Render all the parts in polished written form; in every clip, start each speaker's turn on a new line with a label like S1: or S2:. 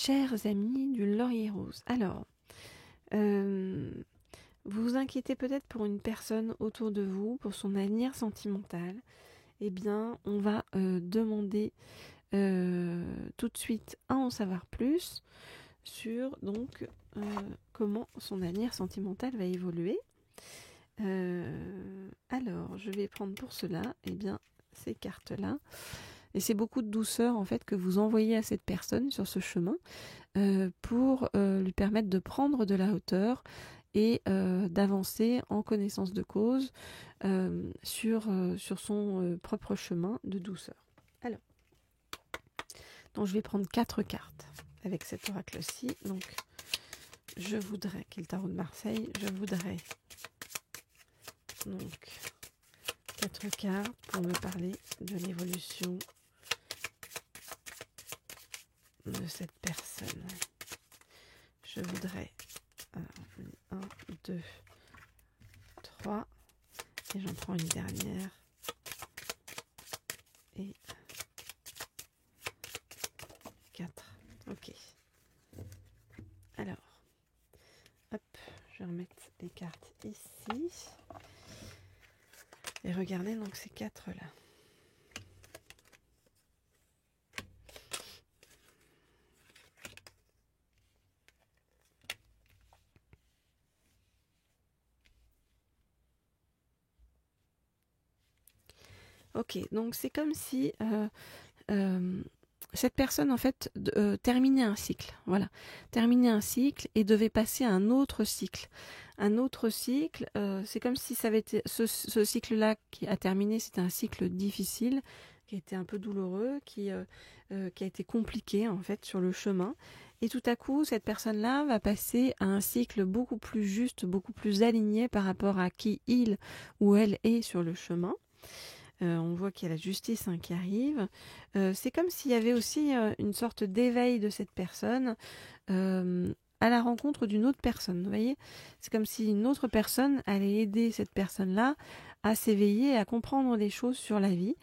S1: Chers amis du Laurier Rose, alors, vous vous inquiétez peut-être pour une personne autour de vous, pour son avenir sentimental. Eh bien, on va demander tout de suite à en savoir plus sur donc comment son avenir sentimental va évoluer. Alors, je vais prendre pour cela, eh bien, ces cartes-là. Et c'est beaucoup de douceur en fait que vous envoyez à cette personne sur ce chemin pour lui permettre de prendre de la hauteur et d'avancer en connaissance de cause sur son propre chemin de douceur. Alors, donc je vais prendre 4 cartes avec cet oracle-ci. Donc, je voudrais, qui est le tarot de Marseille, je voudrais donc 4 cartes pour me parler de l'évolution de cette personne. Je voudrais 1, 2, 3 et j'en prends une dernière et 4. Ok. Alors, hop, je vais remettre les cartes ici et regardez donc ces 4 là. Ok, donc c'est comme si cette personne en fait terminait un cycle, voilà, terminait un cycle et devait passer à un autre cycle. Un autre cycle, c'est comme si ça avait été ce cycle-là qui a terminé, c'était un cycle difficile, qui a été un peu douloureux, qui a été compliqué en fait sur le chemin. Et tout à coup, cette personne-là va passer à un cycle beaucoup plus juste, beaucoup plus aligné par rapport à qui il ou elle est sur le chemin. On voit qu'il y a la justice qui arrive. C'est comme s'il y avait aussi une sorte d'éveil de cette personne à la rencontre d'une autre personne. Vous voyez, c'est comme si une autre personne allait aider cette personne-là à s'éveiller, à comprendre des choses sur la vie.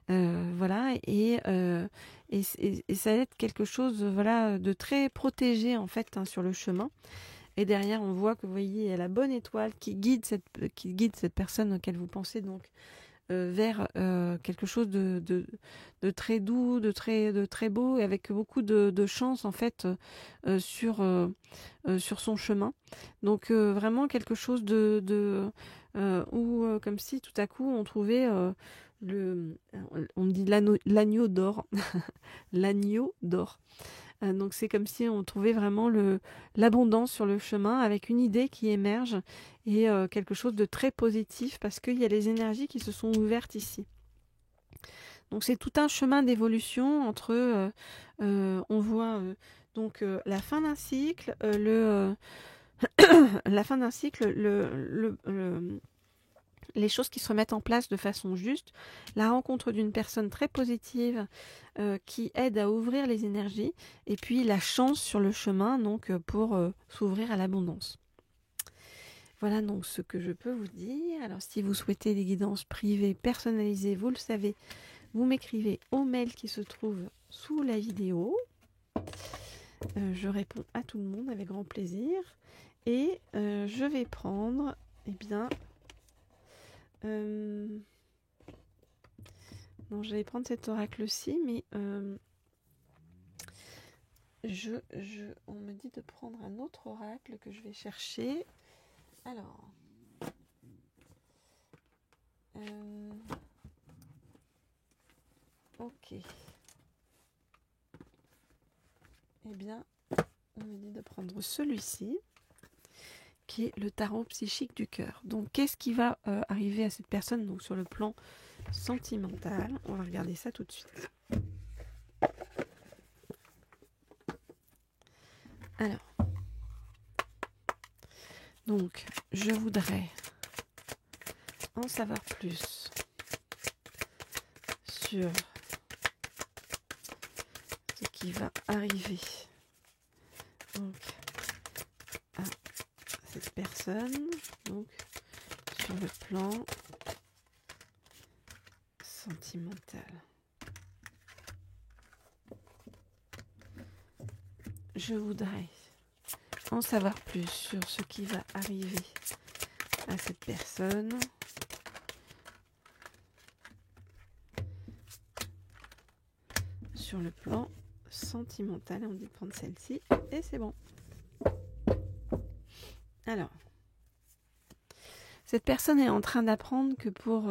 S1: Voilà, et ça va être quelque chose voilà, de très protégé en fait sur le chemin. Et derrière, on voit que vous voyez, il y a la bonne étoile qui guide cette personne auquel vous pensez donc vers quelque chose de très doux, de très beau, et avec beaucoup de chance en fait sur son chemin. Donc vraiment quelque chose où comme si tout à coup on trouvait on dit l'agneau d'or, l'agneau d'or. Donc c'est comme si on trouvait vraiment l'abondance sur le chemin avec une idée qui émerge et quelque chose de très positif parce qu'il y a les énergies qui se sont ouvertes ici. Donc c'est tout un chemin d'évolution entre, on voit donc la fin d'un cycle, la fin d'un cycle, les choses qui se remettent en place de façon juste, la rencontre d'une personne très positive qui aide à ouvrir les énergies, et puis la chance sur le chemin donc pour s'ouvrir à l'abondance. Voilà donc ce que je peux vous dire. Alors si vous souhaitez des guidances privées personnalisées, vous le savez, vous m'écrivez au mail qui se trouve sous la vidéo. Je réponds à tout le monde avec grand plaisir. Et je vais prendre, eh bien, non, j'allais prendre cet oracle-ci, mais on me dit de prendre un autre oracle que je vais chercher. Alors, ok. Eh bien, on me dit de prendre celui-ci, qui est le tarot psychique du cœur. Donc, qu'est-ce qui va arriver à cette personne donc, sur le plan sentimental? On va regarder ça tout de suite. Alors, donc, je voudrais en savoir plus sur ce qui va arriver donc à cette personne, donc sur le plan sentimental. je voudrais en savoir plus sur ce qui va arriver à cette personne. Sur le plan sentimental, on dit de prendre celle-ci et c'est bon. Alors, cette personne est en train d'apprendre que pour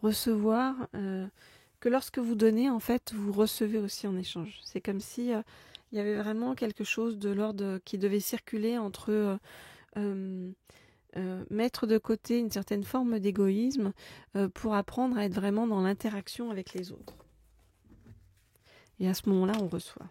S1: recevoir, que lorsque vous donnez, en fait, vous recevez aussi en échange. C'est comme si il y avait vraiment quelque chose de l'ordre qui devait circuler entre mettre de côté une certaine forme d'égoïsme pour apprendre à être vraiment dans l'interaction avec les autres. Et à ce moment-là, on reçoit.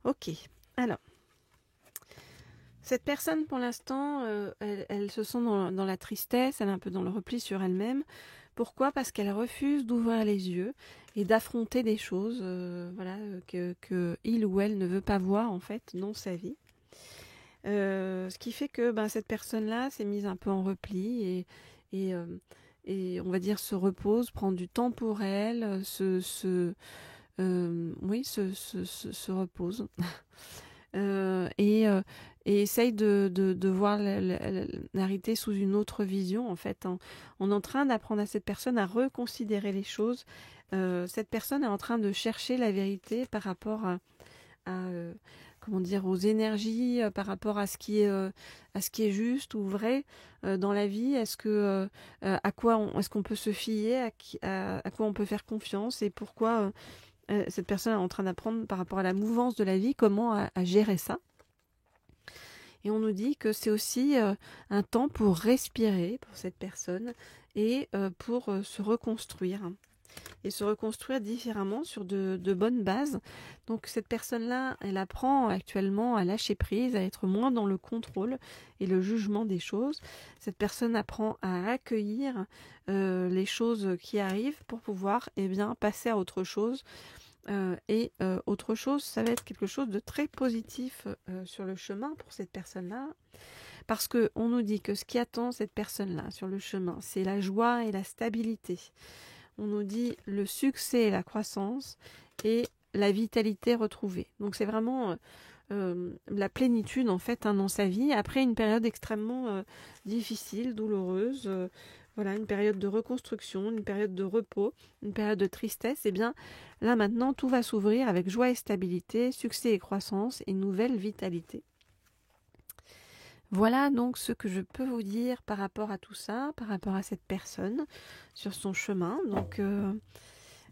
S1: Ok, alors, cette personne pour l'instant, elle se sent dans la tristesse, elle est un peu dans le repli sur elle-même. Pourquoi? Parce qu'elle refuse d'ouvrir les yeux et d'affronter des choses voilà, que il ou elle ne veut pas voir en fait dans sa vie. Ce qui fait que cette personne-là s'est mise un peu en repli et on va dire se repose, prend du temps pour elle, se repose et essaye de voir la réalité sous une autre vision. En fait, on est en train d'apprendre à cette personne à reconsidérer les choses. Cette personne est en train de chercher la vérité par rapport à comment dire, aux énergies, par rapport à ce qui est juste ou vrai dans la vie. Est-ce que à quoi est-ce qu'on peut se fier, à quoi on peut faire confiance et pourquoi cette personne est en train d'apprendre par rapport à la mouvance de la vie, comment à gérer ça. Et on nous dit que c'est aussi un temps pour respirer pour cette personne et pour se reconstruire. Et se reconstruire différemment sur de bonnes bases. Donc cette personne-là, elle apprend actuellement à lâcher prise, à être moins dans le contrôle et le jugement des choses. Cette personne apprend à accueillir les choses qui arrivent pour pouvoir passer à autre chose. Autre chose, ça va être quelque chose de très positif sur le chemin pour cette personne-là. Parce qu'on nous dit que ce qui attend cette personne-là sur le chemin, c'est la joie et la stabilité. On nous dit le succès et la croissance et la vitalité retrouvée. Donc c'est vraiment la plénitude en fait dans sa vie après une période extrêmement difficile, douloureuse, voilà, une période de reconstruction, une période de repos, une période de tristesse. Et bien là maintenant tout va s'ouvrir avec joie et stabilité, succès et croissance et nouvelle vitalité. Voilà donc ce que je peux vous dire par rapport à tout ça, par rapport à cette personne sur son chemin. Donc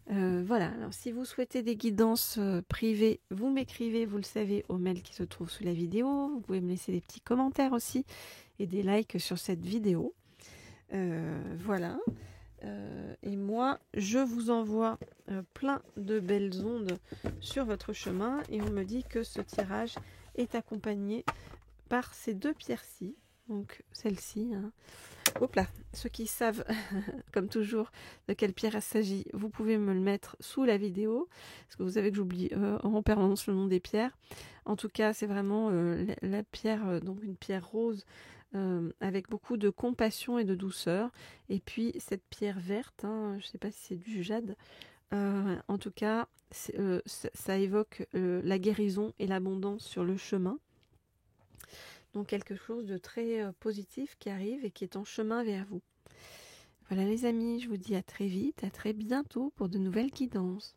S1: voilà, alors si vous souhaitez des guidances privées, vous m'écrivez, vous le savez, au mail qui se trouve sous la vidéo. Vous pouvez me laisser des petits commentaires aussi et des likes sur cette vidéo. Voilà. Et moi, je vous envoie plein de belles ondes sur votre chemin et on me dit que ce tirage est accompagné par ces deux pierres-ci, donc celle-ci. Hein. Hop là, ceux qui savent, comme toujours, de quelle pierre il s'agit, vous pouvez me le mettre sous la vidéo, parce que vous savez que j'oublie en permanence le nom des pierres. En tout cas, c'est vraiment la pierre, donc une pierre rose, avec beaucoup de compassion et de douceur. Et puis cette pierre verte, hein, je ne sais pas si c'est du jade, en tout cas, ça évoque la guérison et l'abondance sur le chemin. Donc quelque chose de très positif qui arrive et qui est en chemin vers vous. Voilà les amis, je vous dis à très vite, à très bientôt pour de nouvelles guidances.